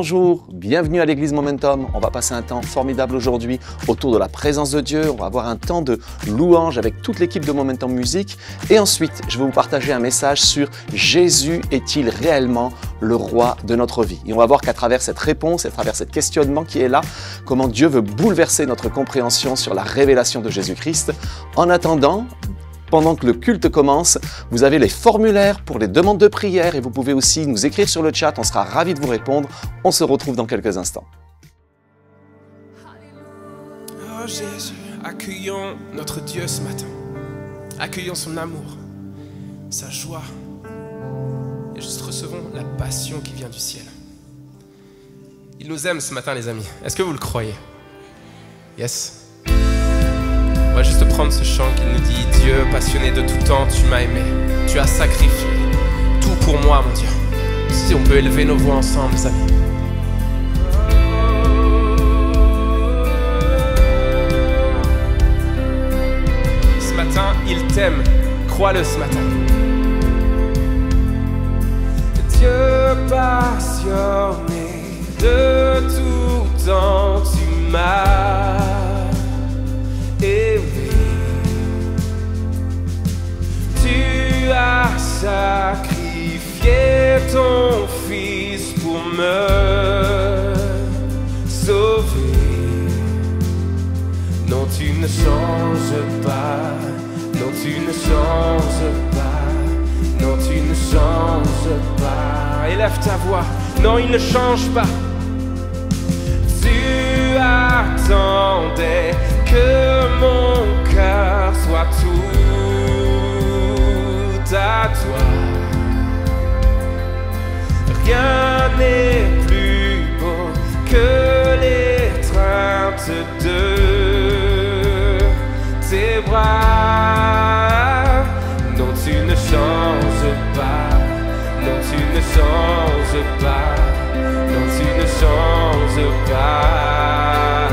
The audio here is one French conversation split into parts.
Bonjour, bienvenue à l'église Momentum. On va passer un temps formidable aujourd'hui autour de la présence de Dieu. On va avoir un temps de louange avec toute l'équipe de Momentum Music. Et ensuite, je vais vous partager un message sur Jésus est-il réellement le roi de notre vie? Et on va voir qu'à travers cette réponse, à travers ce questionnement qui est là, comment Dieu veut bouleverser notre compréhension sur la révélation de Jésus-Christ. En attendant, pendant que le culte commence, vous avez les formulaires pour les demandes de prière et vous pouvez aussi nous écrire sur le chat, on sera ravis de vous répondre. On se retrouve dans quelques instants. Oh Jésus, accueillons notre Dieu ce matin. Accueillons son amour, sa joie et juste recevons la passion qui vient du ciel. Il nous aime ce matin les amis, est-ce que vous le croyez? Yes. On va juste prendre ce chant qui nous dit « Dieu, passionné de tout temps, tu m'as aimé. Tu as sacrifié tout pour moi, mon Dieu. » Si on peut élever nos voix ensemble, les amis. Ce matin, il t'aime. Crois-le ce matin. Dieu passionné de tout temps, tu m'as aimé. Tu as sacrifié ton fils pour me sauver. Non, tu ne changes pas. Non, tu ne changes pas. Non, tu ne changes pas. Élève ta voix. Non, il ne change pas. Tu attendais que mon cœur soit tout à toi. Rien n'est plus beau que l'étreinte de tes bras. Non, tu ne changes pas. Non, tu ne changes pas. Non, tu ne changes pas.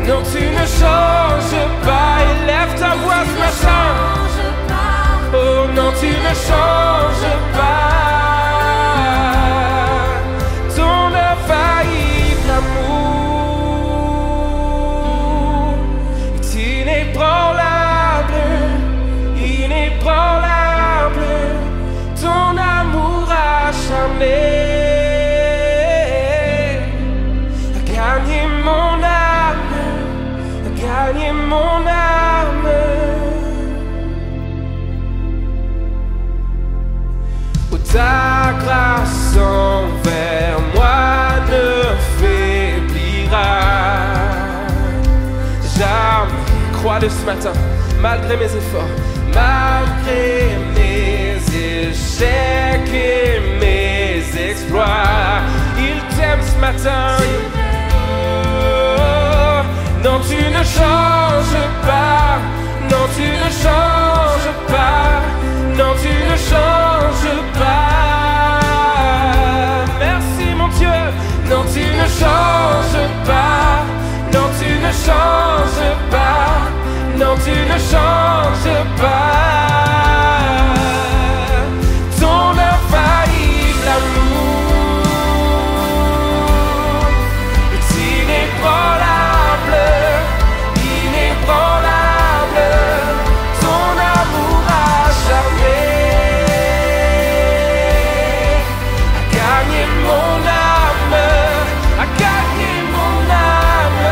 Non, tu ne changes pas. Élève ta voix ce matin. Oh non, tu ne changes pas. Ton infaillible amour est inébranlable, inébranlable. Ton amour acharné a gagné mon âme, a gagné mon âme. Oh, ta grâce envers moi ne faiblira jamais. Crois-le ce matin, malgré mes efforts, malgré mes échecs et mes exploits, il t'aime ce matin. Oh, non, tu ne changes pas. Non, tu ne changes pas. Non, tu ne changes pas. Merci mon Dieu. Non, tu ne changes pas. Non, tu ne changes pas. Non, tu ne changes pas. Ton infaillible amour est inébranlable, inébranlable. Ton amour acharné a gagné mon âme, a gagné mon âme.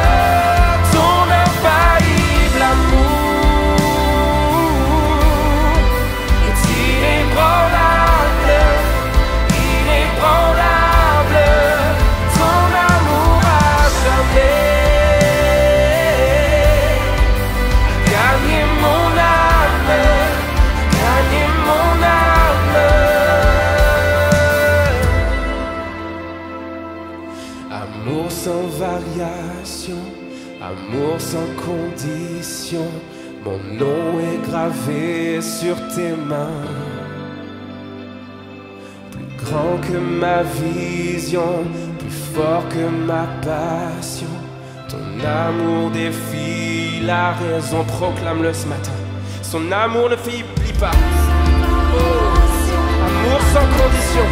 Ton infaillible amour est inébranlable, inébranlable. Ton amour acharné a gagné mon âme, a gagné mon âme. Amour sans variation, amour sans condition, mon nom est gravé sur tes mains. Plus grand que ma vision, plus fort que ma passion. Ton amour défie la raison, proclame-le ce matin. Son amour ne faiblit pas. Oh. Amour sans condition,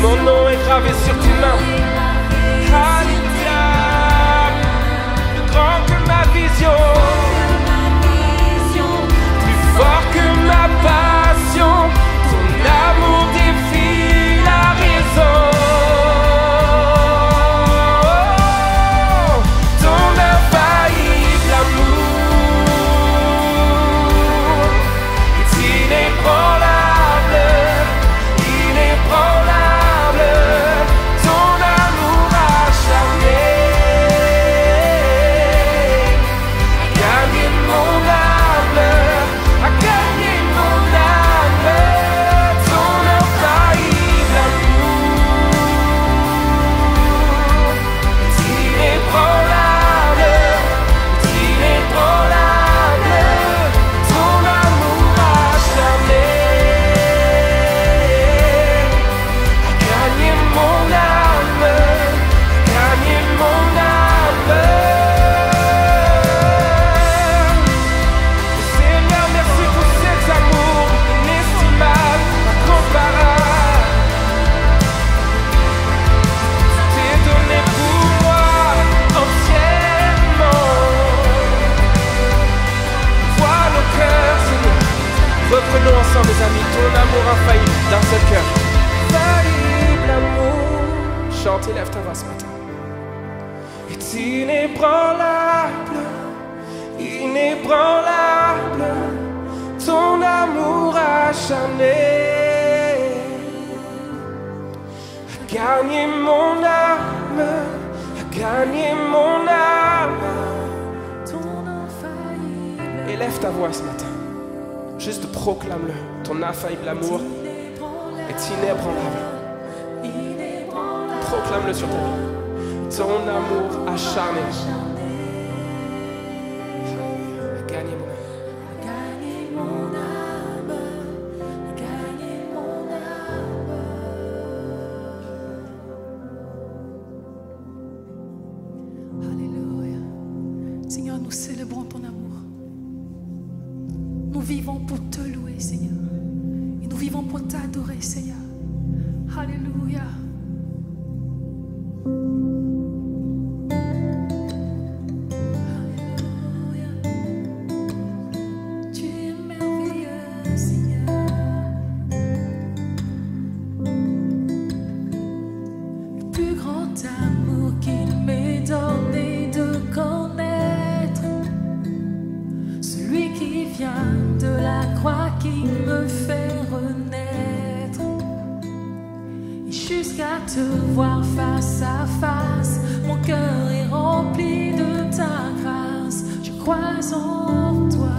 Mon nom est gravé sur tes mains. Alléluia. Plus grand que ma vision, plus fort que ma passion. Ton amour défie la raison. Ton infaillible amour est inébranlable, inébranlable. Ton amour acharné a gagné mon âme, a gagné mon âme. Ton infaillible amour est inébranlable, inébranlable. Ton amour acharné a gagné mon âme, a gagné mon âme. Seigneur, merci pour cet amour inestimable, incomparable. Tu t'es donné pour moi entièrement. Vois nos cœurs, Seigneur. Reprenons ensemble, mes amis, ton amour infaillible d'un seul cœur. Infaillible amour. Chante et lève ta voix ce matin. Est inébranlable, inébranlable. Ton amour acharné a gagné mon âme, a gagné mon âme. Élève ta voix ce matin. Juste proclame-le. Ton infaillible amour est inébranlable. Proclame-le sur ta vie. Ton amour acharné a gagné mon âme. Alléluia. Seigneur, nous célébrons ton amour. Nous vivons pour te louer, Seigneur. Et nous vivons pour t'adorer, Seigneur. Alléluia. Alléluia. Tu es merveilleux, Seigneur. Le plus grand amour qu'il m'ait donné de connaître, celui qui vient de la croix, qui me fait renaître, et jusqu'à te voir face à face, mon cœur est rempli de ta grâce. Je crois en toi.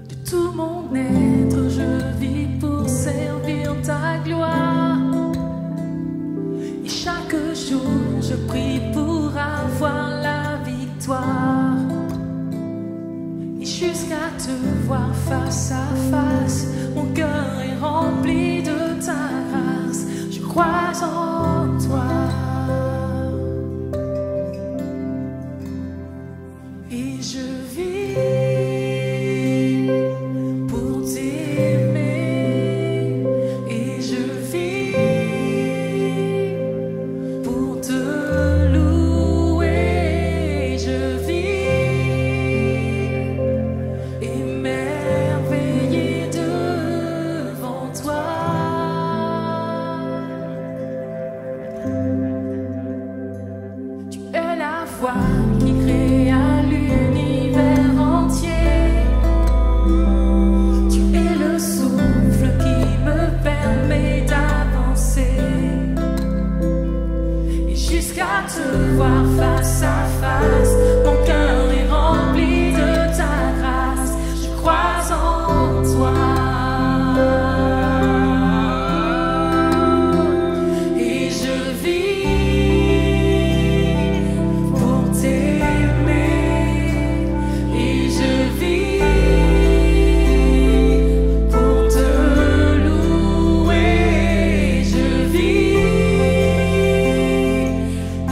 De tout mon être, je vis pour servir ta gloire. Et chaque jour, je prie pour avoir la victoire. Et jusqu'à te voir face à face, mon cœur est rempli de ta grâce. Je crois en toi. Et je vis pour t'aimer. Et je vis pour te louer. Je vis émerveillé devant toi. Tu es la voix qui créa l'univers entier. Tu es le souffle qui me permet d'avancer. Et jusqu'à te voir face à face, mon cœur est rempli de ta grâce. Je crois en toi. Et je vis pour t'aimer. Et je vis pour te louer. Je vis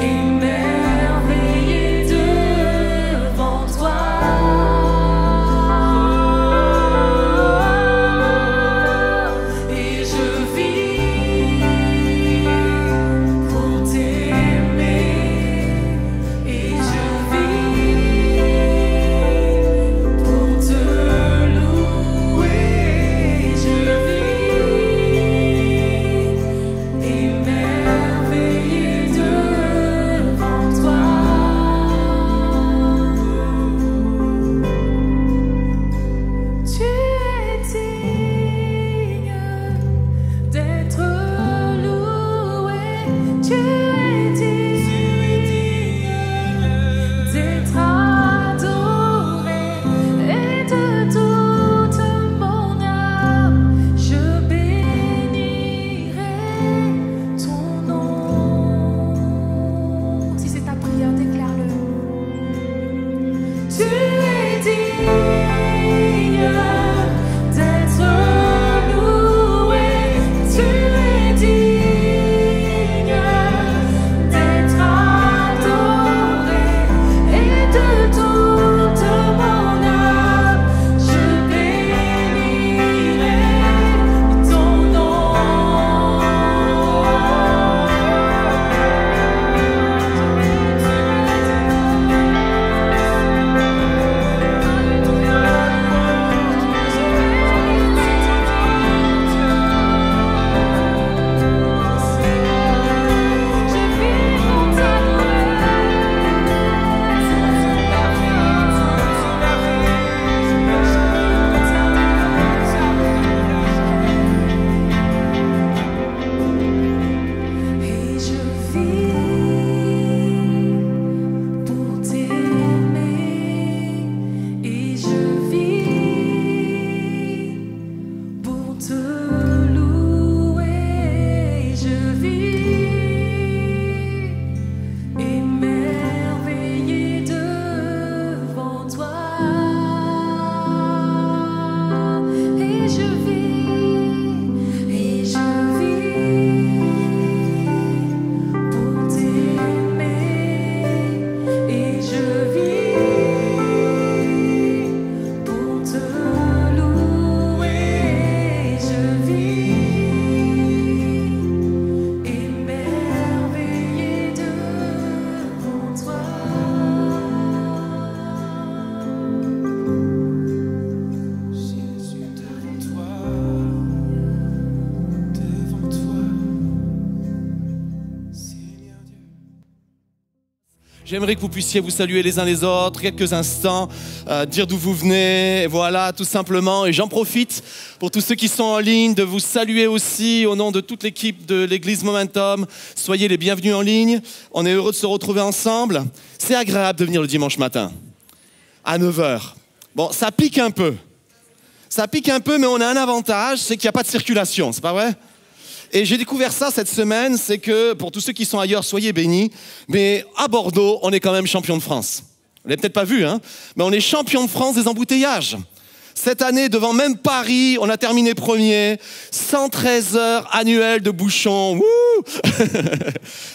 émerveillé de J'aimerais que vous puissiez vous saluer les uns les autres, quelques instants, dire d'où vous venez, voilà, tout simplement. Et j'en profite pour tous ceux qui sont en ligne de vous saluer aussi au nom de toute l'équipe de l'Église Momentum. Soyez les bienvenus en ligne. On est heureux de se retrouver ensemble. C'est agréable de venir le dimanche matin, à 9h. Bon, ça pique un peu. Ça pique un peu, mais on a un avantage, c'est qu'il n'y a pas de circulation, c'est pas vrai ? Et j'ai découvert ça cette semaine, c'est que, pour tous ceux qui sont ailleurs, soyez bénis, mais à Bordeaux, on est quand même champion de France. Vous l'avez peut-être pas vu, hein, mais on est champion de France des embouteillages. Cette année, devant même Paris, on a terminé premier. 113 heures annuelles de bouchons. Wouh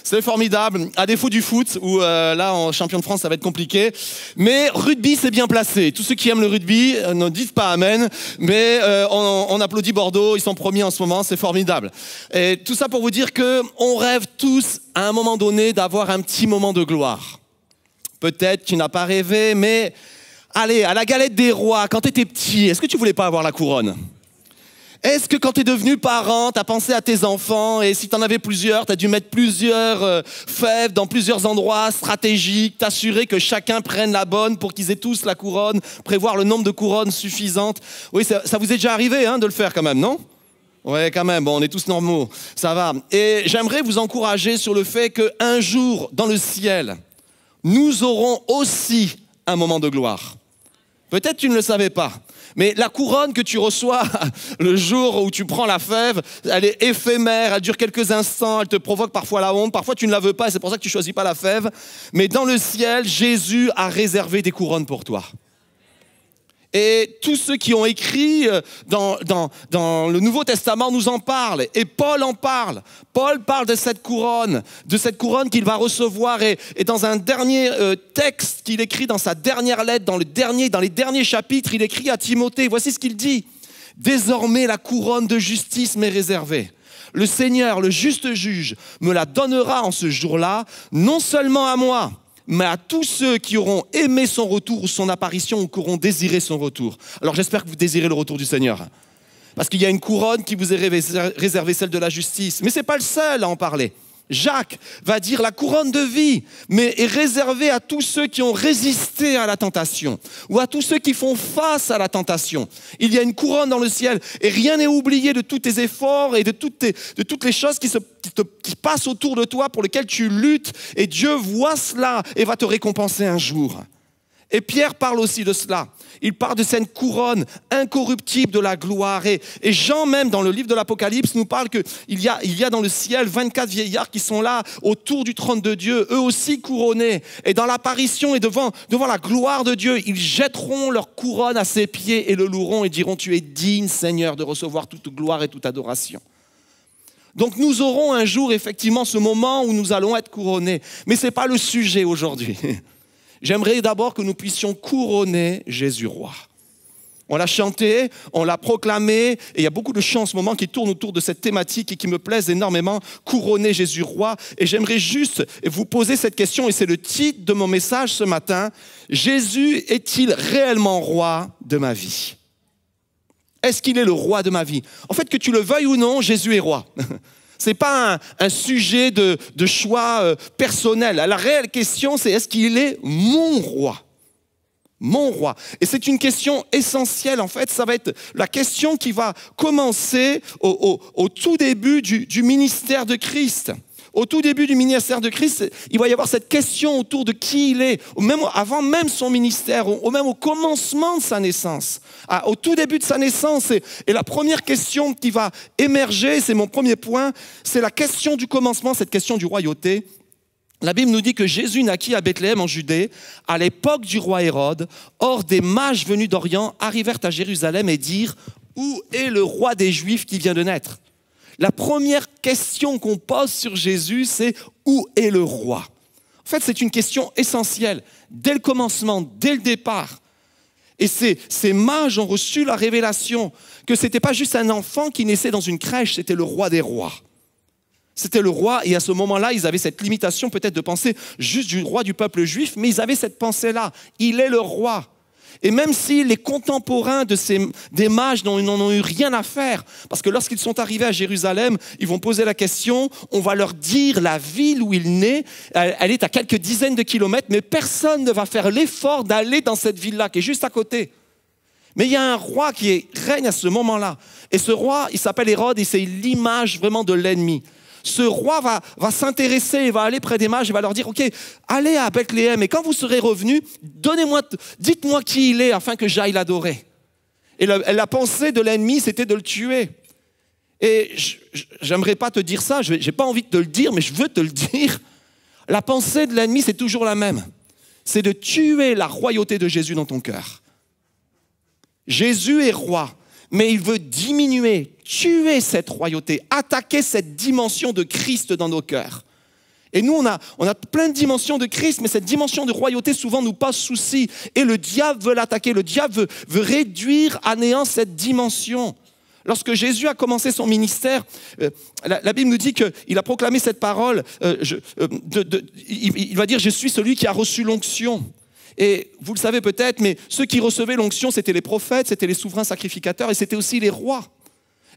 c'est formidable. À défaut du foot, où là, en champion de France, ça va être compliqué. Mais rugby, c'est bien placé. Tous ceux qui aiment le rugby ne disent pas amen. Mais on applaudit Bordeaux. Ils sont premiers en ce moment. C'est formidable. Et tout ça pour vous dire qu'on rêve tous, à un moment donné, d'avoir un petit moment de gloire. Peut-être tu n'as pas rêvé, mais... Allez, à la galette des rois, quand tu étais petit, est-ce que tu voulais pas avoir la couronne? Est-ce que quand tu es devenu parent, tu as pensé à tes enfants et si tu en avais plusieurs, tu as dû mettre plusieurs fèves dans plusieurs endroits stratégiques, t'assurer que chacun prenne la bonne pour qu'ils aient tous la couronne, prévoir le nombre de couronnes suffisantes? Oui, ça vous est déjà arrivé hein, de le faire quand même, non? Ouais, quand même, bon, on est tous normaux, ça va. Et j'aimerais vous encourager sur le fait qu'un jour, dans le ciel, nous aurons aussi un moment de gloire. Peut-être tu ne le savais pas, mais la couronne que tu reçois le jour où tu prends la fève, elle est éphémère, elle dure quelques instants, elle te provoque parfois la honte, parfois tu ne la veux pas et c'est pour ça que tu ne choisis pas la fève. Mais dans le ciel, Jésus a réservé des couronnes pour toi. Et tous ceux qui ont écrit dans le Nouveau Testament nous en parlent. Et Paul en parle. Paul parle de cette couronne qu'il va recevoir. Et dans un dernier texte qu'il écrit dans sa dernière lettre, dans les derniers chapitres, il écrit à Timothée, voici ce qu'il dit. « Désormais, la couronne de justice m'est réservée. Le Seigneur, le juste juge, me la donnera en ce jour-là, non seulement à moi, mais à tous ceux qui auront aimé son retour ou son apparition ou qui auront désiré son retour. » Alors j'espère que vous désirez le retour du Seigneur. Parce qu'il y a une couronne qui vous est réservée, celle de la justice. Mais ce n'est pas le seul à en parler. Jacques va dire la couronne de vie, mais est réservée à tous ceux qui ont résisté à la tentation ou à tous ceux qui font face à la tentation. Il y a une couronne dans le ciel et rien n'est oublié de tous tes efforts et de toutes les choses qui passent autour de toi pour lesquelles tu luttes, et Dieu voit cela et va te récompenser un jour. Et Pierre parle aussi de cela. Il parle de cette couronne incorruptible de la gloire. Et Jean même, dans le livre de l'Apocalypse, nous parle qu'il y a dans le ciel 24 vieillards qui sont là autour du trône de Dieu, eux aussi couronnés. Et dans l'apparition et devant la gloire de Dieu, ils jetteront leur couronne à ses pieds et le loueront et diront « Tu es digne, Seigneur, de recevoir toute gloire et toute adoration ». Donc nous aurons un jour effectivement ce moment où nous allons être couronnés. Mais ce n'est pas le sujet aujourd'hui. J'aimerais d'abord que nous puissions couronner Jésus roi. On l'a chanté, on l'a proclamé, et il y a beaucoup de chants en ce moment qui tournent autour de cette thématique et qui me plaisent énormément, couronner Jésus roi. Et j'aimerais juste vous poser cette question, et c'est le titre de mon message ce matin. Jésus est-il réellement roi de ma vie? Est-ce qu'il est le roi de ma vie? En fait, que tu le veuilles ou non, Jésus est roi. Ce n'est pas un sujet de choix personnel. La réelle question, c'est est-ce qu'il est mon roi? Mon roi. Et c'est une question essentielle, en fait. Ça va être la question qui va commencer au tout début du ministère de Christ. Au tout début du ministère de Christ, il va y avoir cette question autour de qui il est, même avant même son ministère, même au commencement de sa naissance, au tout début de sa naissance. Et la première question qui va émerger, c'est mon premier point, c'est la question du commencement, cette question du royauté. La Bible nous dit que Jésus naquit à Bethléem en Judée, à l'époque du roi Hérode. Or, des mages venus d'Orient arrivèrent à Jérusalem et dirent « Où est le roi des Juifs qui vient de naître ?» La première question qu'on pose sur Jésus, c'est « Où est le roi ?» En fait, c'est une question essentielle, dès le commencement, dès le départ. Et ces mages ont reçu la révélation que ce n'était pas juste un enfant qui naissait dans une crèche, c'était le roi des rois. C'était le roi, et à ce moment-là, ils avaient cette limitation peut-être de penser juste du roi du peuple juif, mais ils avaient cette pensée-là, il est le roi. Et même si les contemporains des mages n'en ont eu rien à faire, parce que lorsqu'ils sont arrivés à Jérusalem, ils vont poser la question, on va leur dire la ville où il naît, elle est à quelques dizaines de kilomètres, mais personne ne va faire l'effort d'aller dans cette ville-là, qui est juste à côté. Mais il y a un roi qui règne à ce moment-là. Et ce roi, il s'appelle Hérode, et c'est l'image vraiment de l'ennemi. Ce roi va s'intéresser, il va aller près des mages, il va leur dire « Ok, allez à Bethléem, et quand vous serez revenus, dites-moi qui il est afin que j'aille l'adorer. » Et la pensée de l'ennemi, c'était de le tuer. Et j'aimerais pas te dire ça, j'ai pas envie de te le dire, mais je veux te le dire. La pensée de l'ennemi, c'est toujours la même. C'est de tuer la royauté de Jésus dans ton cœur. Jésus est roi. Mais il veut diminuer, tuer cette royauté, attaquer cette dimension de Christ dans nos cœurs. Et nous, on a plein de dimensions de Christ, mais cette dimension de royauté souvent nous pose souci. Et le diable veut l'attaquer, le diable veut réduire à néant cette dimension. Lorsque Jésus a commencé son ministère, la Bible nous dit qu'il a proclamé cette parole, il va dire « Je suis celui qui a reçu l'onction ». Et vous le savez peut-être, mais ceux qui recevaient l'onction, c'était les prophètes, c'était les souverains sacrificateurs et c'était aussi les rois.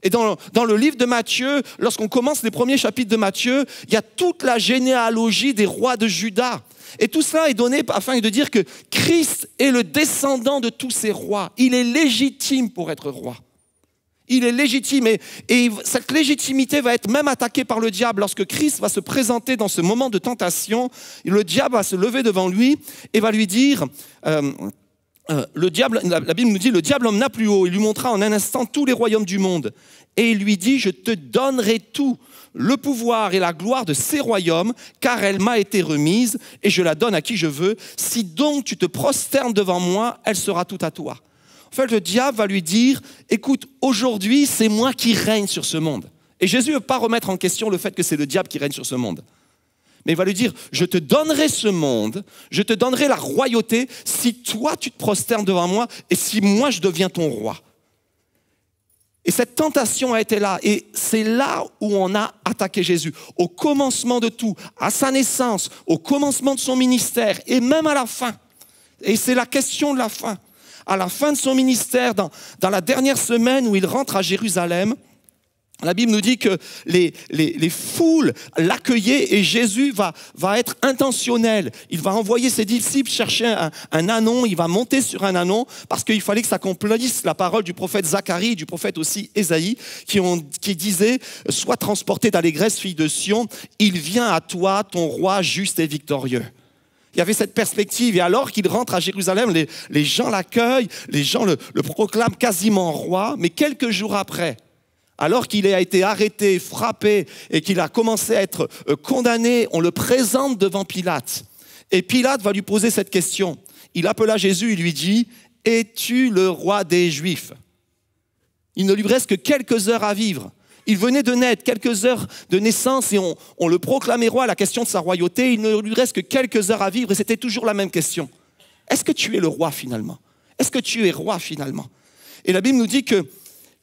Et dans le livre de Matthieu, lorsqu'on commence les premiers chapitres de Matthieu, il y a toute la généalogie des rois de Juda. Et tout cela est donné afin de dire que Christ est le descendant de tous ces rois. Il est légitime pour être roi. Il est légitime et cette légitimité va être même attaquée par le diable. Lorsque Christ va se présenter dans ce moment de tentation, le diable va se lever devant lui et va lui dire, la Bible nous dit, le diable emmena plus haut, il lui montra en un instant tous les royaumes du monde. Et il lui dit, je te donnerai tout, le pouvoir et la gloire de ces royaumes, car elle m'a été remise et je la donne à qui je veux. Si donc tu te prosternes devant moi, elle sera toute à toi. En fait, le diable va lui dire, écoute, aujourd'hui, c'est moi qui règne sur ce monde. Et Jésus ne veut pas remettre en question le fait que c'est le diable qui règne sur ce monde. Mais il va lui dire, je te donnerai ce monde, je te donnerai la royauté si toi, tu te prosternes devant moi et si moi, je deviens ton roi. Et cette tentation a été là. Et c'est là où on a attaqué Jésus. Au commencement de tout, à sa naissance, au commencement de son ministère et même à la fin. Et c'est la question de la fin. À la fin de son ministère, dans la dernière semaine où il rentre à Jérusalem, La Bible nous dit que les foules l'accueillaient et Jésus va être intentionnel. Il va envoyer ses disciples chercher un ânon, il va monter sur un ânon parce qu'il fallait que s'accomplisse la parole du prophète Zacharie, du prophète aussi Ésaïe, qui disait « Sois transporté d'allégresse, fille de Sion, il vient à toi, ton roi juste et victorieux ». Il y avait cette perspective et alors qu'il rentre à Jérusalem, les gens l'accueillent, les gens le proclament quasiment roi, mais quelques jours après, alors qu'il a été arrêté, frappé et qu'il a commencé à être condamné, on le présente devant Pilate. Et Pilate va lui poser cette question. Il appela Jésus, il lui dit « Es-tu le roi des Juifs ?» Il ne lui reste que quelques heures à vivre. Il venait de naître, quelques heures de naissance et on le proclamait roi à la question de sa royauté. Il ne lui reste que quelques heures à vivre et c'était toujours la même question. Est-ce que tu es le roi finalement? Est-ce que tu es roi finalement? Et la Bible nous dit que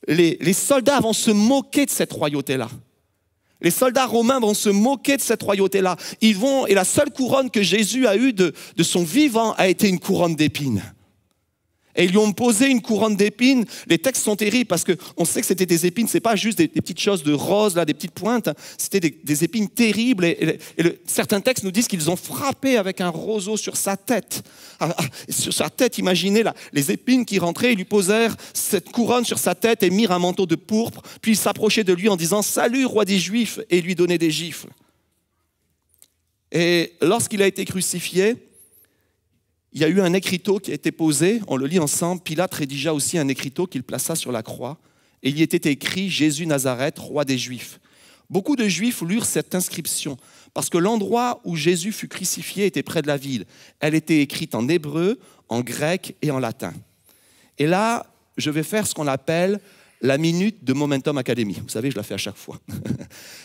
les soldats vont se moquer de cette royauté-là. Les soldats romains vont se moquer de cette royauté-là. Et la seule couronne que Jésus a eue de son vivant a été une couronne d'épines. Et ils lui ont posé une couronne d'épines. Les textes sont terribles parce qu'on sait que c'était des épines. Ce n'est pas juste des petites choses de rose, là, des petites pointes. C'était des épines terribles. Certains textes nous disent qu'ils ont frappé avec un roseau sur sa tête. Sur sa tête, imaginez les épines qui rentraient. Ils lui posèrent cette couronne sur sa tête et mirent un manteau de pourpre. Puis ils s'approchaient de lui en disant « Salut, roi des Juifs !» et lui donnaient des gifles. Et lorsqu'il a été crucifié, il y a eu un écriteau qui a été posé, on le lit ensemble. Pilate rédigea aussi un écriteau qu'il plaça sur la croix. Et il y était écrit « Jésus Nazareth, roi des Juifs ». Beaucoup de Juifs lurent cette inscription parce que l'endroit où Jésus fut crucifié était près de la ville. Elle était écrite en hébreu, en grec et en latin. Et là, je vais faire ce qu'on appelle la minute de Momentum Academy. Vous savez, je la fais à chaque fois.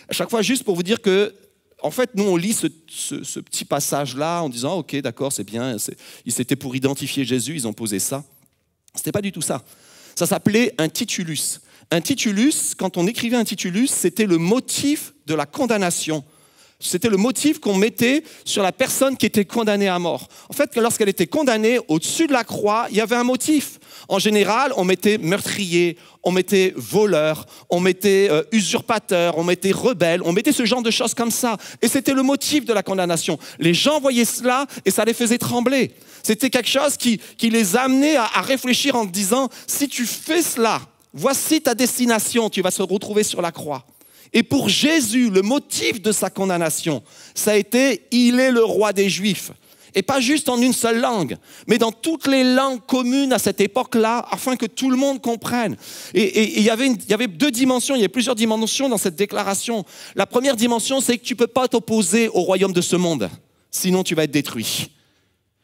À chaque fois, juste pour vous dire que en fait, nous, on lit ce petit passage-là en disant « Ok, d'accord, c'est bien, c'était pour identifier Jésus, ils ont posé ça. » Ce n'était pas du tout ça. Ça s'appelait un titulus. Un titulus, quand on écrivait un titulus, c'était le motif de la condamnation. C'était le motif qu'on mettait sur la personne qui était condamnée à mort. En fait, lorsqu'elle était condamnée, au-dessus de la croix, il y avait un motif. En général, on mettait meurtrier, on mettait voleur, on mettait usurpateur, on mettait rebelle, on mettait ce genre de choses comme ça. Et c'était le motif de la condamnation. Les gens voyaient cela et ça les faisait trembler. C'était quelque chose qui les amenait à réfléchir en disant « Si tu fais cela, voici ta destination, tu vas se retrouver sur la croix. » Et pour Jésus, le motif de sa condamnation, ça a été « Il est le roi des Juifs ». Et pas juste en une seule langue, mais dans toutes les langues communes à cette époque-là, afin que tout le monde comprenne. Et il y avait deux dimensions, il y a plusieurs dimensions dans cette déclaration. La première dimension, c'est que tu ne peux pas t'opposer au royaume de ce monde, sinon tu vas être détruit.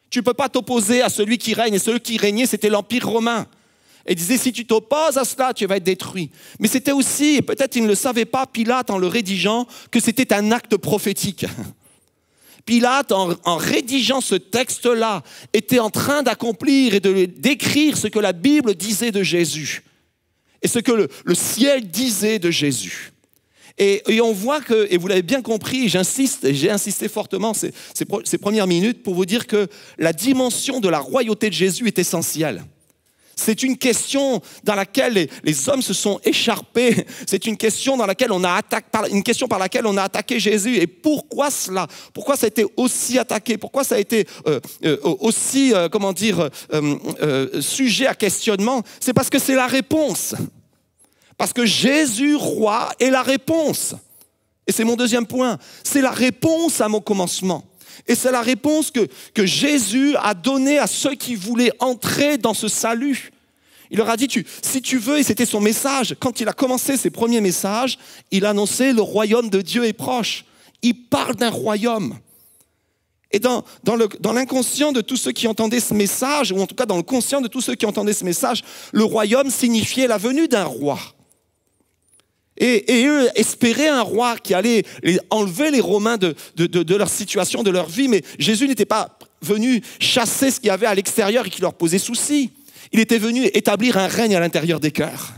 Tu ne peux pas t'opposer à celui qui règne, et celui qui régnait, c'était l'Empire romain. Et disait, si tu t'opposes à cela, tu vas être détruit. Mais c'était aussi, et peut-être il ne le savait pas, Pilate, en le rédigeant, que c'était un acte prophétique. Pilate, en rédigeant ce texte-là, était en train d'accomplir et de décrire ce que la Bible disait de Jésus et ce que le ciel disait de Jésus. Et on voit que, et vous l'avez bien compris, j'ai insisté fortement ces premières minutes pour vous dire que la dimension de la royauté de Jésus est essentielle. C'est une question dans laquelle les hommes se sont écharpés. C'est une question dans laquelle par laquelle on a attaqué Jésus. Et pourquoi cela? Pourquoi ça a été aussi attaqué? Pourquoi ça a été aussi, sujet à questionnement? C'est parce que c'est la réponse. Parce que Jésus, roi, est la réponse. Et c'est mon deuxième point. C'est la réponse à mon commencement. Et c'est la réponse que Jésus a donnée à ceux qui voulaient entrer dans ce salut. Il leur a dit, si tu veux, et c'était son message, quand il a commencé ses premiers messages, il annonçait le royaume de Dieu est proche. Il parle d'un royaume. Et dans l'inconscient de tous ceux qui entendaient ce message, ou en tout cas dans le conscient de tous ceux qui entendaient ce message, le royaume signifiait la venue d'un roi. Et eux espéraient un roi qui allait enlever les Romains de leur situation, de leur vie. Mais Jésus n'était pas venu chasser ce qu'il y avait à l'extérieur et qui leur posait souci. Il était venu établir un règne à l'intérieur des cœurs.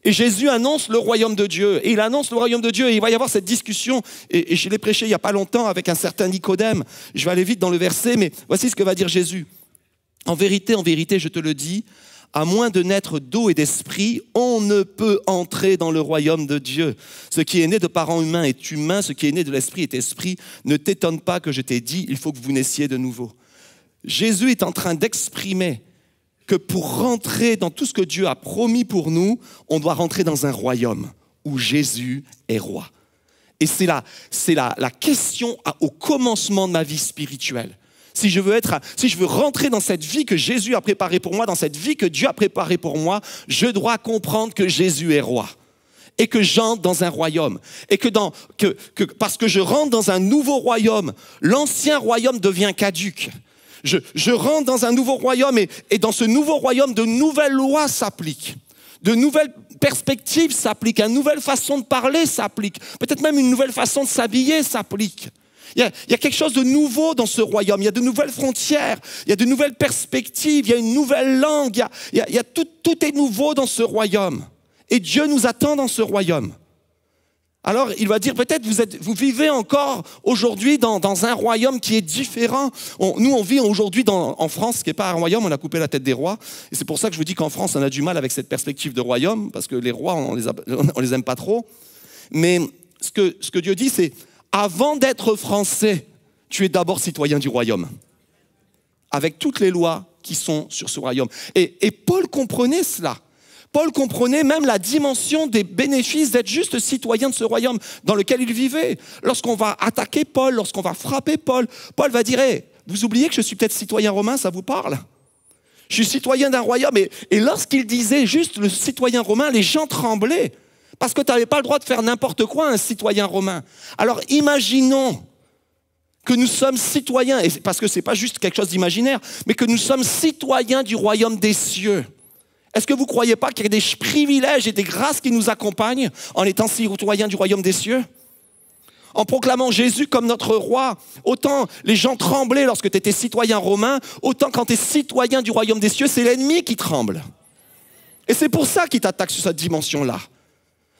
Et Jésus annonce le royaume de Dieu. Et il annonce le royaume de Dieu. Et il va y avoir cette discussion. Et je l'ai prêché il n'y a pas longtemps avec un certain Nicodème. Je vais aller vite dans le verset, mais voici ce que va dire Jésus. En vérité, je te le dis, À moins de naître d'eau et d'esprit, on ne peut entrer dans le royaume de Dieu. Ce qui est né de parents humains est humain, ce qui est né de l'esprit est esprit. Ne t'étonne pas que je t'ai dit, il faut que vous naissiez de nouveau. Jésus est en train d'exprimer que pour rentrer dans tout ce que Dieu a promis pour nous, on doit rentrer dans un royaume où Jésus est roi. Et c'est la question au commencement de ma vie spirituelle. Si je veux rentrer dans cette vie que Jésus a préparée pour moi, dans cette vie que Dieu a préparée pour moi, je dois comprendre que Jésus est roi et que j'entre dans un royaume. Et parce que je rentre dans un nouveau royaume, l'ancien royaume devient caduc. Je rentre dans un nouveau royaume et dans ce nouveau royaume, de nouvelles lois s'appliquent. De nouvelles perspectives s'appliquent, une nouvelle façon de parler s'applique, peut-être même une nouvelle façon de s'habiller s'applique. Il y a quelque chose de nouveau dans ce royaume, il y a de nouvelles frontières, il y a de nouvelles perspectives, il y a une nouvelle langue, tout est nouveau dans ce royaume. Et Dieu nous attend dans ce royaume. Alors, il va dire, peut-être vous vivez encore aujourd'hui dans un royaume qui est différent. Nous, on vit aujourd'hui en France, qui n'est pas un royaume, on a coupé la tête des rois. Et c'est pour ça que je vous dis qu'en France, on a du mal avec cette perspective de royaume, parce que les rois, on les aime pas trop. Mais ce que Dieu dit, c'est, avant d'être français, tu es d'abord citoyen du royaume. Avec toutes les lois qui sont sur ce royaume. Et Paul comprenait cela. Paul comprenait même la dimension des bénéfices d'être juste citoyen de ce royaume dans lequel il vivait. Lorsqu'on va attaquer Paul, lorsqu'on va frapper Paul, Paul va dire hey, « Vous oubliez que je suis peut-être citoyen romain, ça vous parle ?» Je suis citoyen d'un royaume. Et lorsqu'il disait juste le citoyen romain, les gens tremblaient. Parce que tu n'avais pas le droit de faire n'importe quoi, un citoyen romain. Alors imaginons que nous sommes citoyens, et parce que ce n'est pas juste quelque chose d'imaginaire, mais que nous sommes citoyens du royaume des cieux. Est-ce que vous ne croyez pas qu'il y a des privilèges et des grâces qui nous accompagnent en étant citoyens du royaume des cieux? En proclamant Jésus comme notre roi, autant les gens tremblaient lorsque tu étais citoyen romain, autant quand tu es citoyen du royaume des cieux, c'est l'ennemi qui tremble. Et c'est pour ça qu'il t'attaque sur cette dimension-là.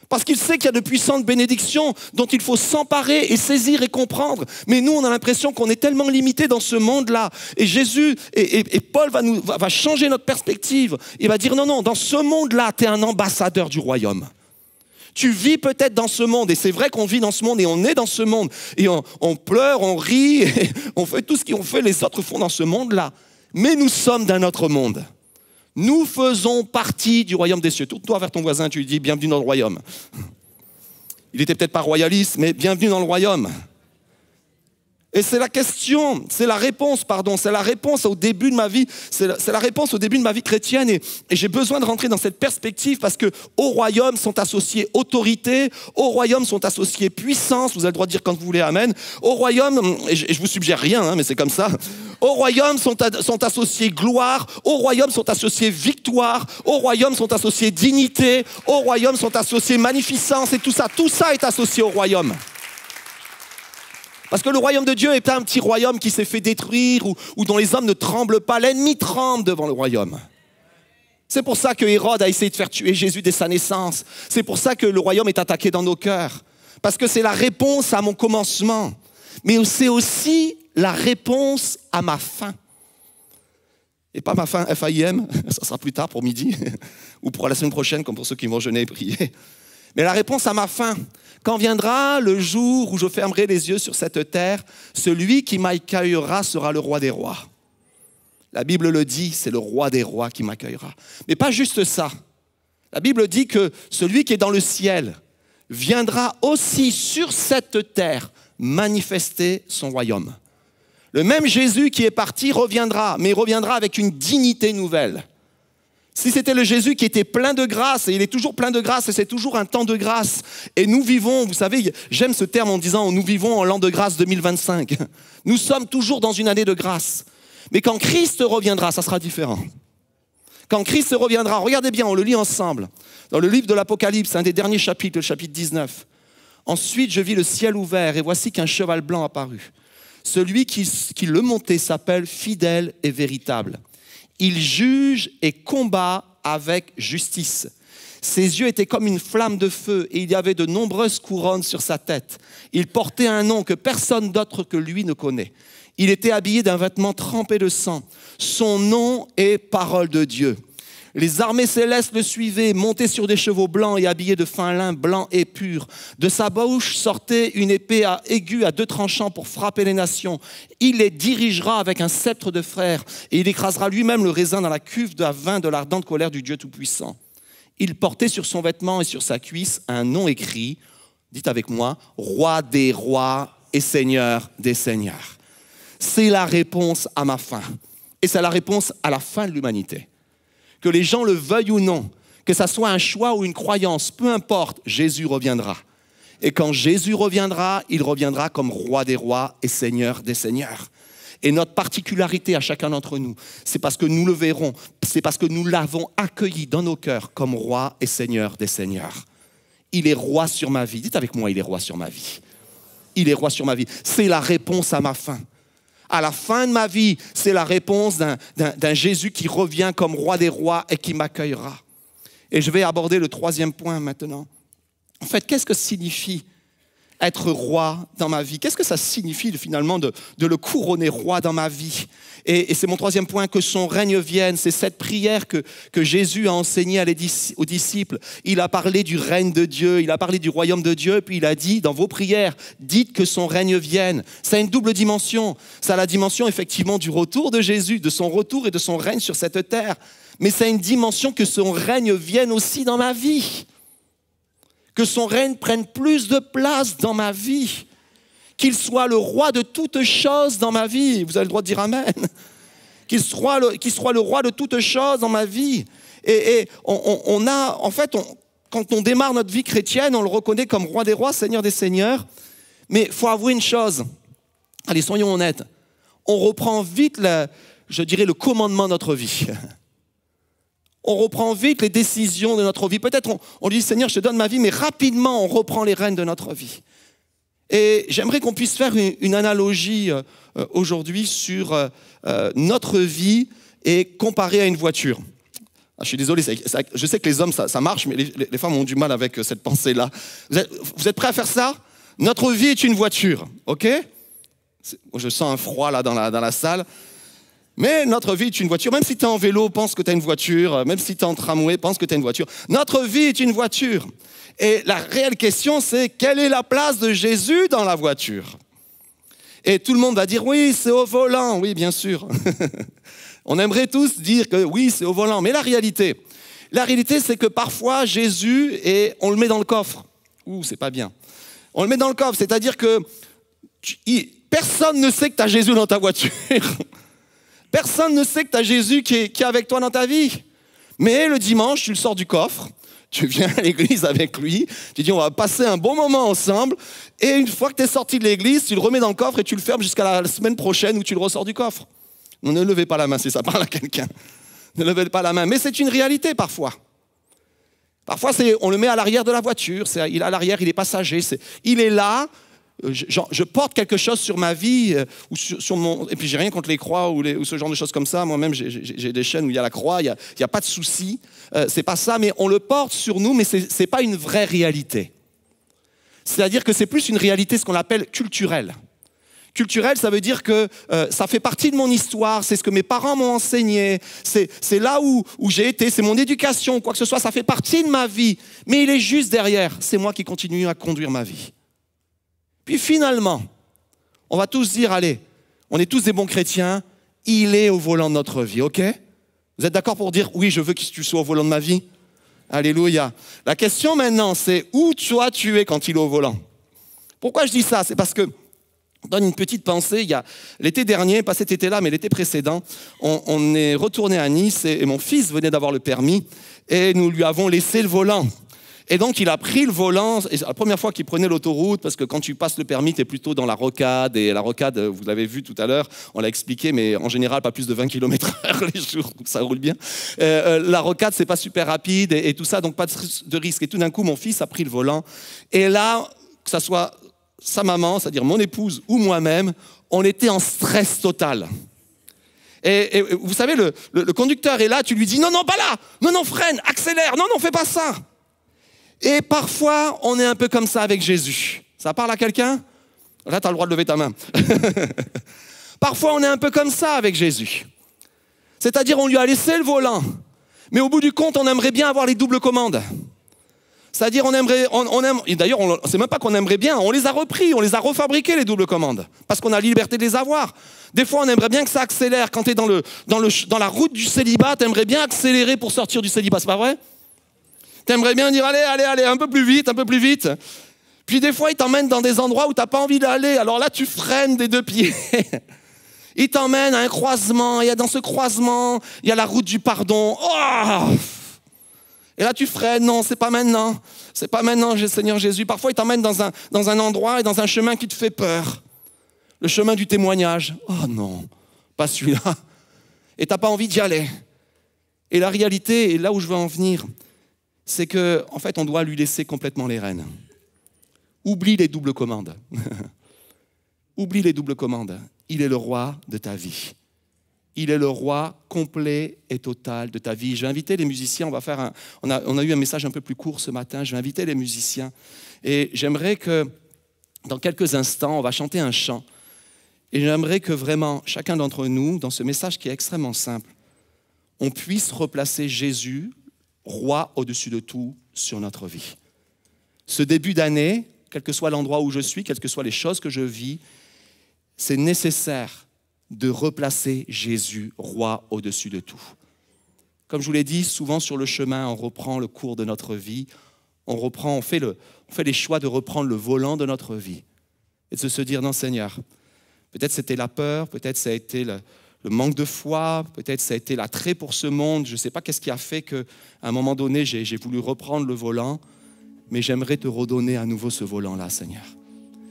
Parce qu'il sait qu'il y a de puissantes bénédictions dont il faut s'emparer et saisir et comprendre. Mais nous, on a l'impression qu'on est tellement limité dans ce monde-là. Et Jésus et Paul va changer notre perspective. Il va dire non, dans ce monde-là, tu es un ambassadeur du royaume. Tu vis peut-être dans ce monde, et c'est vrai qu'on vit dans ce monde, et on est dans ce monde, et on pleure, on rit, et on fait tout ce qu'on fait, les autres font dans ce monde-là. Mais nous sommes d'un autre monde. Nous faisons partie du royaume des cieux. Tourne-toi vers ton voisin, tu lui dis « Bienvenue dans le royaume ». Il n'était peut-être pas royaliste, mais bienvenue dans le royaume. Et c'est la question, c'est la réponse au début de ma vie, c'est la réponse au début de ma vie chrétienne. Et j'ai besoin de rentrer dans cette perspective parce qu'au royaume sont associés autorité, au royaume sont associés puissance, vous avez le droit de dire quand vous voulez amen. Au royaume, et je vous suggère rien, mais c'est comme ça. Au royaume sont associés gloire, au royaume sont associés victoire, au royaume sont associés dignité, au royaume sont associés magnificence et tout ça est associé au royaume. Parce que le royaume de Dieu n'est pas un petit royaume qui s'est fait détruire ou dont les hommes ne tremblent pas. L'ennemi tremble devant le royaume. C'est pour ça que Hérode a essayé de faire tuer Jésus dès sa naissance. C'est pour ça que le royaume est attaqué dans nos cœurs. Parce que c'est la réponse à mon commencement. Mais c'est aussi la réponse à ma faim. Et pas ma faim F-A-I-M, ça sera plus tard pour midi, ou pour la semaine prochaine, comme pour ceux qui vont jeûner et prier. Mais la réponse à ma faim. Quand viendra le jour où je fermerai les yeux sur cette terre, celui qui m'accueillera sera le roi des rois. La Bible le dit, c'est le roi des rois qui m'accueillera. Mais pas juste ça. La Bible dit que celui qui est dans le ciel viendra aussi sur cette terre manifester son royaume. Le même Jésus qui est parti reviendra, mais il reviendra avec une dignité nouvelle. Si c'était le Jésus qui était plein de grâce, et il est toujours plein de grâce, et c'est toujours un temps de grâce, et nous vivons, vous savez, j'aime ce terme en disant, nous vivons en l'an de grâce 2025. Nous sommes toujours dans une année de grâce. Mais quand Christ reviendra, ça sera différent. Quand Christ reviendra, regardez bien, on le lit ensemble. Dans le livre de l'Apocalypse, un des derniers chapitres, le chapitre 19. Ensuite, je vis le ciel ouvert, et voici qu'un cheval blanc apparut. Celui qui le montait s'appelle fidèle et véritable. Il juge et combat avec justice. Ses yeux étaient comme une flamme de feu et il y avait de nombreuses couronnes sur sa tête. Il portait un nom que personne d'autre que lui ne connaît. Il était habillé d'un vêtement trempé de sang. Son nom est Parole de Dieu. Les armées célestes le suivaient, montés sur des chevaux blancs et habillés de fin lin blanc et pur. De sa bouche sortait une épée aiguë à 2 tranchants pour frapper les nations. Il les dirigera avec un sceptre de fer et il écrasera lui-même le raisin dans la cuve de vin de l'ardente colère du Dieu Tout-Puissant. Il portait sur son vêtement et sur sa cuisse un nom écrit, dites avec moi, « Roi des rois et Seigneur des seigneurs ». C'est la réponse à ma fin. Et c'est la réponse à la fin de l'humanité. Que les gens le veuillent ou non, que ça soit un choix ou une croyance, peu importe, Jésus reviendra. Et quand Jésus reviendra, il reviendra comme roi des rois et seigneur des seigneurs. Et notre particularité à chacun d'entre nous, c'est parce que nous le verrons, c'est parce que nous l'avons accueilli dans nos cœurs comme roi et seigneur des seigneurs. Il est roi sur ma vie. Dites avec moi, il est roi sur ma vie. Il est roi sur ma vie. C'est la réponse à ma fin. À la fin de ma vie, c'est la réponse d'un Jésus qui revient comme roi des rois et qui m'accueillera. Et je vais aborder le 3e point maintenant. En fait, qu'est-ce que signifie être roi dans ma vie? Qu'est-ce que ça signifie finalement de le couronner roi dans ma vie? Et c'est mon 3e point, que son règne vienne. C'est cette prière que Jésus a enseignée aux disciples. Il a parlé du règne de Dieu, il a parlé du royaume de Dieu, puis il a dit dans vos prières, dites que son règne vienne. Ça a une double dimension. Ça a la dimension effectivement du retour de Jésus, de son retour et de son règne sur cette terre. Mais ça a une dimension que son règne vienne aussi dans ma vie. Que son règne prenne plus de place dans ma vie. Qu'il soit le roi de toutes choses dans ma vie. Vous avez le droit de dire amen. Qu'il soit le roi de toutes choses dans ma vie. Et quand on démarre notre vie chrétienne, on le reconnaît comme roi des rois, seigneur des seigneurs. Mais il faut avouer une chose. Allez, soyons honnêtes. On reprend vite, le commandement de notre vie. On reprend vite les décisions de notre vie. Peut-être on dit, Seigneur, je te donne ma vie, mais rapidement, on reprend les rênes de notre vie. Et j'aimerais qu'on puisse faire une analogie aujourd'hui sur notre vie et comparer à une voiture. Je suis désolé, je sais que les hommes, ça marche, mais les femmes ont du mal avec cette pensée-là. Vous êtes prêts à faire ça? Notre vie est une voiture, ok? Je sens un froid là dans la salle. Mais notre vie est une voiture. Même si tu es en vélo, pense que tu as une voiture. Même si tu es en tramway, pense que tu as une voiture. Notre vie est une voiture. Et la réelle question, c'est quelle est la place de Jésus dans la voiture? Et tout le monde va dire, oui, c'est au volant. Oui, bien sûr. On aimerait tous dire que oui, c'est au volant. Mais la réalité, c'est que parfois, Jésus, on le met dans le coffre. Ouh, c'est pas bien. On le met dans le coffre, c'est-à-dire que personne ne sait que tu as Jésus dans ta voiture. Personne ne sait que tu as Jésus qui est avec toi dans ta vie. Mais le dimanche, tu le sors du coffre, tu viens à l'église avec lui, tu dis on va passer un bon moment ensemble, et une fois que tu es sorti de l'église, tu le remets dans le coffre et tu le fermes jusqu'à la semaine prochaine où tu le ressors du coffre. Non, ne levez pas la main si ça parle à quelqu'un. Ne levez pas la main. Mais c'est une réalité parfois. Parfois, on le met à l'arrière de la voiture, il est à l'arrière, il est passager, il est là. Je porte quelque chose sur ma vie ou sur mon... Et puis j'ai rien contre les croix ou ce genre de choses comme ça. Moi-même, j'ai des chaînes où il y a la croix, il y a pas de souci. C'est pas ça, mais on le porte sur nous, mais c'est pas une vraie réalité. C'est-à-dire que c'est plus une réalité, ce qu'on appelle culturelle. Culturel, ça veut dire que ça fait partie de mon histoire, c'est ce que mes parents m'ont enseigné, c'est là où j'ai été, c'est mon éducation, quoi que ce soit, ça fait partie de ma vie. Mais il est juste derrière, c'est moi qui continue à conduire ma vie. Puis finalement, on va tous dire, allez, on est tous des bons chrétiens, il est au volant de notre vie, ok? Vous êtes d'accord pour dire, oui, je veux que tu sois au volant de ma vie? Alléluia. La question maintenant, c'est où toi tu es quand il est au volant? Pourquoi je dis ça? C'est parce que, on donne une petite pensée, l'été dernier, pas cet été-là, mais l'été précédent, on est retourné à Nice et mon fils venait d'avoir le permis et nous lui avons laissé le volant. Et donc, il a pris le volant, et c'est la première fois qu'il prenait l'autoroute, parce que quand tu passes le permis, tu es plutôt dans la rocade, et la rocade, vous l'avez vu tout à l'heure, on l'a expliqué, mais en général, pas plus de 20 km/h les jours, donc ça roule bien. La rocade, c'est pas super rapide, et tout ça, donc pas de risque. Et tout d'un coup, mon fils a pris le volant, et là, que ça soit sa maman, c'est-à-dire mon épouse ou moi-même, on était en stress total. Et vous savez, le conducteur est là, tu lui dis, non, pas là, non, freine, accélère, non, fais pas ça. Et parfois, on est un peu comme ça avec Jésus. Ça parle à quelqu'un? Là, tu as le droit de lever ta main. Parfois, on est un peu comme ça avec Jésus. C'est-à-dire, on lui a laissé le volant. Mais au bout du compte, on aimerait bien avoir les doubles commandes. C'est-à-dire, et d'ailleurs, c'est même pas qu'on aimerait bien, on les a repris, on les a refabriqués, les doubles commandes, parce qu'on a la liberté de les avoir. Des fois, on aimerait bien que ça accélère. Quand tu es dans la route du célibat, tu aimerais bien accélérer pour sortir du célibat, c'est pas vrai? Tu aimerais bien dire, allez, un peu plus vite, un peu plus vite. Puis des fois, il t'emmène dans des endroits où tu n'as pas envie d'aller. Alors là, tu freines des deux pieds. Il t'emmène à un croisement, et dans ce croisement, il y a la route du pardon. Oh! Et là, tu freines, non, c'est pas maintenant, Seigneur Jésus. Parfois, il t'emmène dans un endroit et dans un chemin qui te fait peur. Le chemin du témoignage. Oh non, pas celui-là. Et tu n'as pas envie d'y aller. Et la réalité, et là où je veux en venir, c'est qu'en fait, on doit lui laisser complètement les rênes. Oublie les doubles commandes. Oublie les doubles commandes. Il est le roi de ta vie. Il est le roi complet et total de ta vie. Je vais inviter les musiciens, on a eu un message un peu plus court ce matin, je vais inviter les musiciens. Et j'aimerais que, dans quelques instants, on va chanter un chant. Et j'aimerais que vraiment, chacun d'entre nous, dans ce message qui est extrêmement simple, on puisse replacer Jésus, roi au-dessus de tout, sur notre vie. Ce début d'année, quel que soit l'endroit où je suis, quelles que soient les choses que je vis, c'est nécessaire de replacer Jésus, roi au-dessus de tout. Comme je vous l'ai dit, souvent sur le chemin, on reprend le cours de notre vie, on fait les choix de reprendre le volant de notre vie et de se dire, non Seigneur, peut-être c'était la peur, peut-être ça a été le manque de foi, peut-être ça a été l'attrait pour ce monde, je ne sais pas qu'est-ce qui a fait qu'à un moment donné, j'ai voulu reprendre le volant, mais j'aimerais te redonner à nouveau ce volant-là, Seigneur.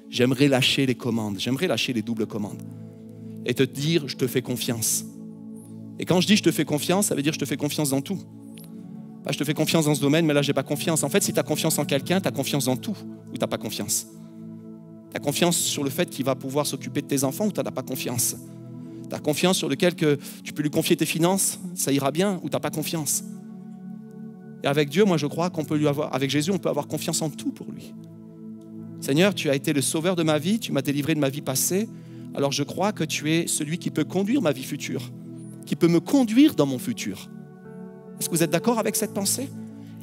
J'aimerais lâcher les commandes, j'aimerais lâcher les doubles commandes. Et te dire, je te fais confiance. Et quand je dis je te fais confiance, ça veut dire je te fais confiance dans tout. Pas je te fais confiance dans ce domaine, mais là, je n'ai pas confiance. En fait, si tu as confiance en quelqu'un, tu as confiance dans tout ou tu n'as pas confiance. Tu as confiance sur le fait qu'il va pouvoir s'occuper de tes enfants ou tu n'as pas confiance. Tu as confiance sur lequel que tu peux lui confier tes finances, ça ira bien ou tu n'as pas confiance. Et avec Dieu, moi, je crois qu'on peut lui avoir, avec Jésus, on peut avoir confiance en tout pour lui. Seigneur, tu as été le sauveur de ma vie, tu m'as délivré de ma vie passée. Alors je crois que tu es celui qui peut conduire ma vie future, qui peut me conduire dans mon futur. Est-ce que vous êtes d'accord avec cette pensée?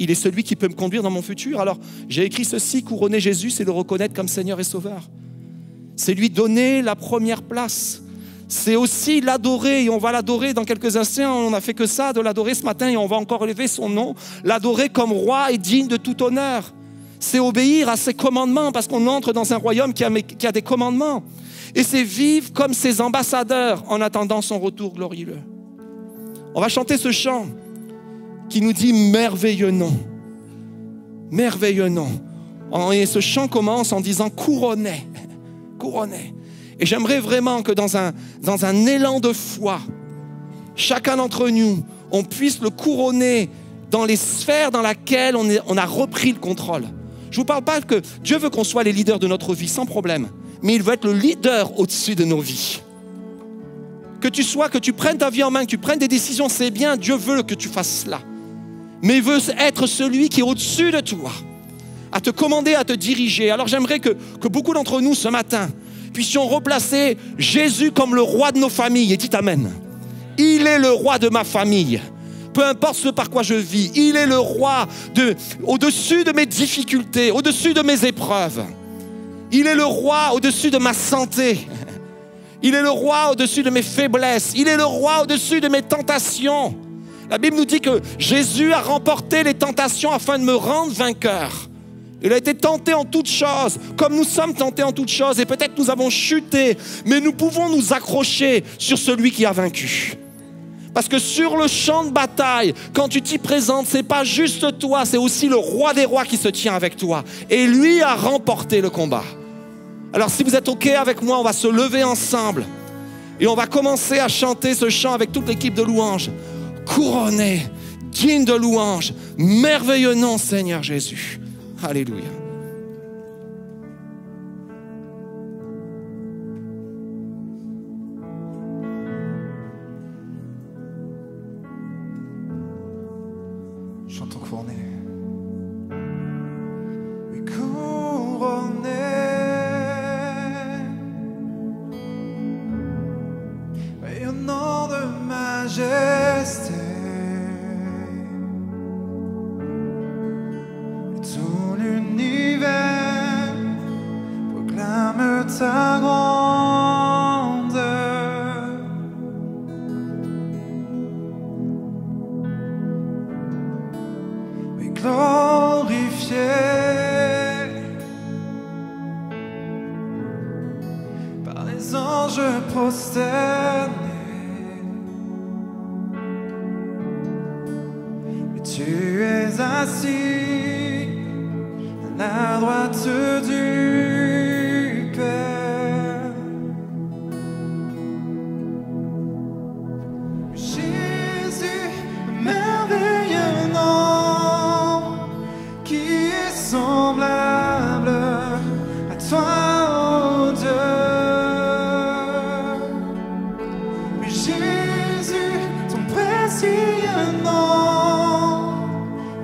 Il est celui qui peut me conduire dans mon futur. Alors j'ai écrit ceci, couronner Jésus, c'est le reconnaître comme Seigneur et Sauveur. C'est lui donner la première place. C'est aussi l'adorer, et on va l'adorer dans quelques instants. On n'a fait que ça, de l'adorer ce matin, et on va encore élever son nom. L'adorer comme roi et digne de tout honneur. C'est obéir à ses commandements, parce qu'on entre dans un royaume qui a des commandements. Et c'est vivre comme ses ambassadeurs en attendant son retour glorieux. On va chanter ce chant qui nous dit « Merveilleux nom, merveilleux nom ». Et ce chant commence en disant « Couronné, couronné ». Et j'aimerais vraiment que dans un élan de foi, chacun d'entre nous, on puisse le couronner dans les sphères dans lesquelles on a repris le contrôle. Je ne vous parle pas que Dieu veut qu'on soit les leaders de notre vie, sans problème. Mais il veut être le leader au-dessus de nos vies. Que tu prennes ta vie en main, que tu prennes des décisions, c'est bien, Dieu veut que tu fasses cela. Mais il veut être celui qui est au-dessus de toi, à te commander, à te diriger. Alors j'aimerais que beaucoup d'entre nous, ce matin, puissions replacer Jésus comme le roi de nos familles. Et dites Amen. Il est le roi de ma famille. Peu importe ce par quoi je vis, il est le roi au-dessus de mes difficultés, au-dessus de mes épreuves. Il est le roi au-dessus de ma santé. Il est le roi au-dessus de mes faiblesses. Il est le roi au-dessus de mes tentations. La Bible nous dit que Jésus a remporté les tentations afin de me rendre vainqueur. Il a été tenté en toutes choses, comme nous sommes tentés en toutes choses. Et peut-être nous avons chuté, mais nous pouvons nous accrocher sur celui qui a vaincu. Parce que sur le champ de bataille, quand tu t'y présentes, ce n'est pas juste toi, c'est aussi le roi des rois qui se tient avec toi. Et lui a remporté le combat. Alors si vous êtes OK avec moi, on va se lever ensemble. Et on va commencer à chanter ce chant avec toute l'équipe de louanges. Couronné, digne de louange, merveilleux nom, Seigneur Jésus. Alléluia. Chantons couronné. Oui, couronné. Rayonnant de majesté. les anges prosternés. Mais tu es assis à la droite du Père. Jésus, merveilleux nom, qui est semblable à toi, ô Dieu. Mais Jésus, ton précieux nom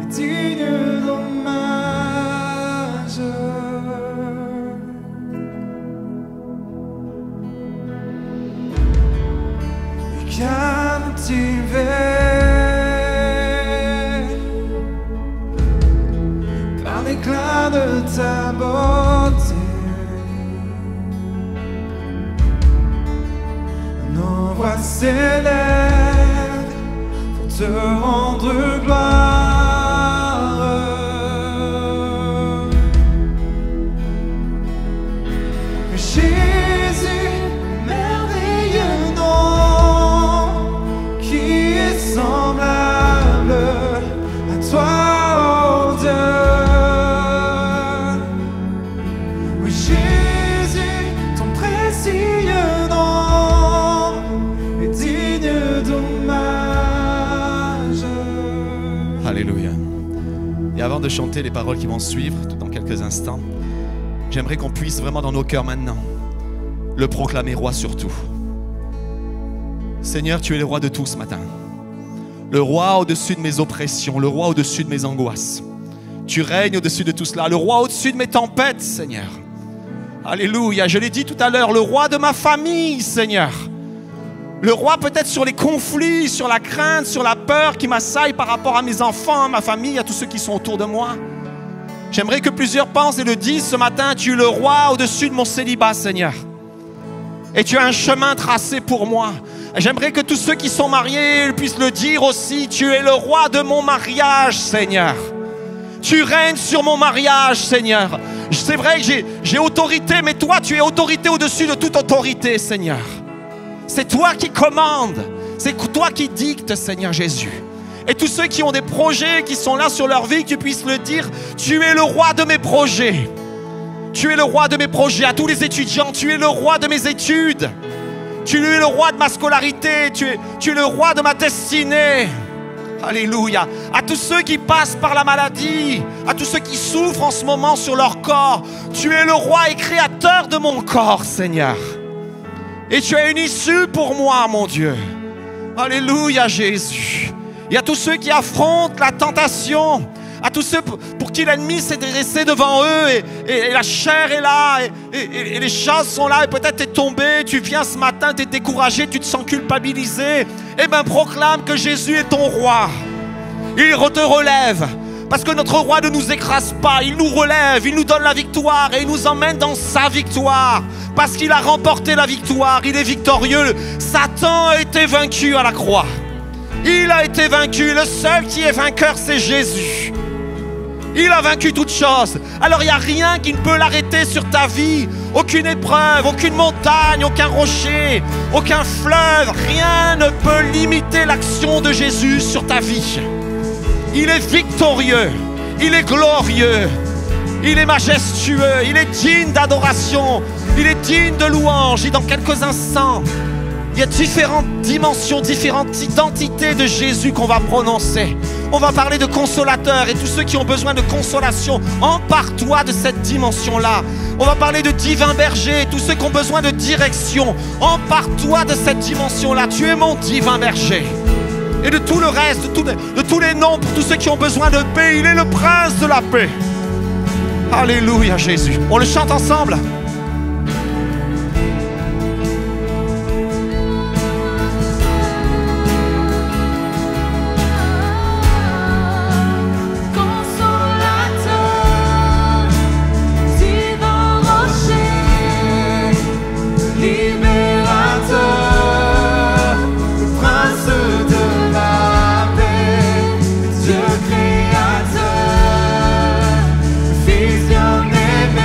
est digne d'hommage. Et captivé par l'éclat de ta beauté, nos voix s'élèvent pour te rendre gloire. Jésus, merveilleux nom, qui est semblable à toi, ô Dieu. Oui, Jésus, ton précieux nom est digne d'hommage. Alléluia. Et avant de chanter les paroles qui vont suivre, tout dans quelques instants, j'aimerais qu'on puisse vraiment dans nos cœurs maintenant le proclamer roi sur tout. Seigneur, tu es le roi de tout ce matin. Le roi au-dessus de mes oppressions, le roi au-dessus de mes angoisses. Tu règnes au-dessus de tout cela, le roi au-dessus de mes tempêtes, Seigneur. Alléluia, je l'ai dit tout à l'heure, le roi de ma famille, Seigneur. Le roi peut-être sur les conflits, sur la crainte, sur la peur qui m'assaille par rapport à mes enfants, à ma famille, à tous ceux qui sont autour de moi. J'aimerais que plusieurs pensent et le disent ce matin, tu es le roi au-dessus de mon célibat, Seigneur. Et tu as un chemin tracé pour moi. J'aimerais que tous ceux qui sont mariés puissent le dire aussi, tu es le roi de mon mariage, Seigneur. Tu règnes sur mon mariage, Seigneur. C'est vrai que j'ai autorité, mais toi, tu es autorité au-dessus de toute autorité, Seigneur. C'est toi qui commandes, c'est toi qui dictes, Seigneur Jésus. Et tous ceux qui ont des projets, qui sont là sur leur vie, que tu puisses le dire, tu es le roi de mes projets. Tu es le roi de mes projets. À tous les étudiants, tu es le roi de mes études. Tu es le roi de ma scolarité. Tu es le roi de ma destinée. Alléluia. À tous ceux qui passent par la maladie, à tous ceux qui souffrent en ce moment sur leur corps, tu es le roi et créateur de mon corps, Seigneur. Et tu as une issue pour moi, mon Dieu. Alléluia, Jésus. Et à tous ceux qui affrontent la tentation, à tous ceux pour qui l'ennemi s'est dressé devant eux et la chair est là et les choses sont là et peut-être tu es tombé, tu viens ce matin, tu es découragé, tu te sens culpabilisé. Eh bien proclame que Jésus est ton roi. Il te relève parce que notre roi ne nous écrase pas, il nous relève, il nous donne la victoire et il nous emmène dans sa victoire parce qu'il a remporté la victoire, il est victorieux. Satan a été vaincu à la croix. Il a été vaincu. Le seul qui est vainqueur, c'est Jésus. Il a vaincu toutes choses. Alors il n'y a rien qui ne peut l'arrêter sur ta vie. Aucune épreuve, aucune montagne, aucun rocher, aucun fleuve. Rien ne peut limiter l'action de Jésus sur ta vie. Il est victorieux. Il est glorieux. Il est majestueux. Il est digne d'adoration. Il est digne de louange. Et dans quelques instants, il y a différentes dimensions, différentes identités de Jésus qu'on va prononcer. On va parler de consolateur et tous ceux qui ont besoin de consolation, empare-toi de cette dimension-là. On va parler de divin berger, tous ceux qui ont besoin de direction, empare-toi de cette dimension-là. Tu es mon divin berger. Et de tout le reste, de tous les noms, pour tous ceux qui ont besoin de paix, il est le prince de la paix. Alléluia, Jésus. On le chante ensemble. Fils bien-aimé,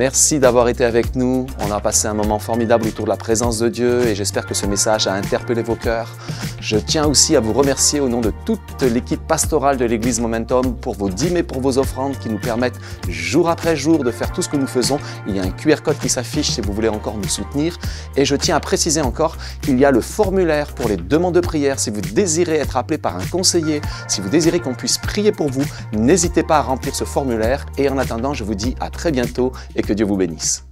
Merci d'avoir été avec nous. On a passé un moment formidable autour de la présence de Dieu et j'espère que ce message a interpellé vos cœurs. Je tiens aussi à vous remercier au nom de toute l'équipe pastorale de l'Église Momentum pour vos dîmes et pour vos offrandes qui nous permettent jour après jour de faire tout ce que nous faisons. Il y a un QR code qui s'affiche si vous voulez encore nous soutenir. Et je tiens à préciser encore qu'il y a le formulaire pour les demandes de prière. Si vous désirez être appelé par un conseiller, si vous désirez qu'on puisse prier pour vous, n'hésitez pas à remplir ce formulaire. Et en attendant, je vous dis à très bientôt et que Dieu vous bénisse.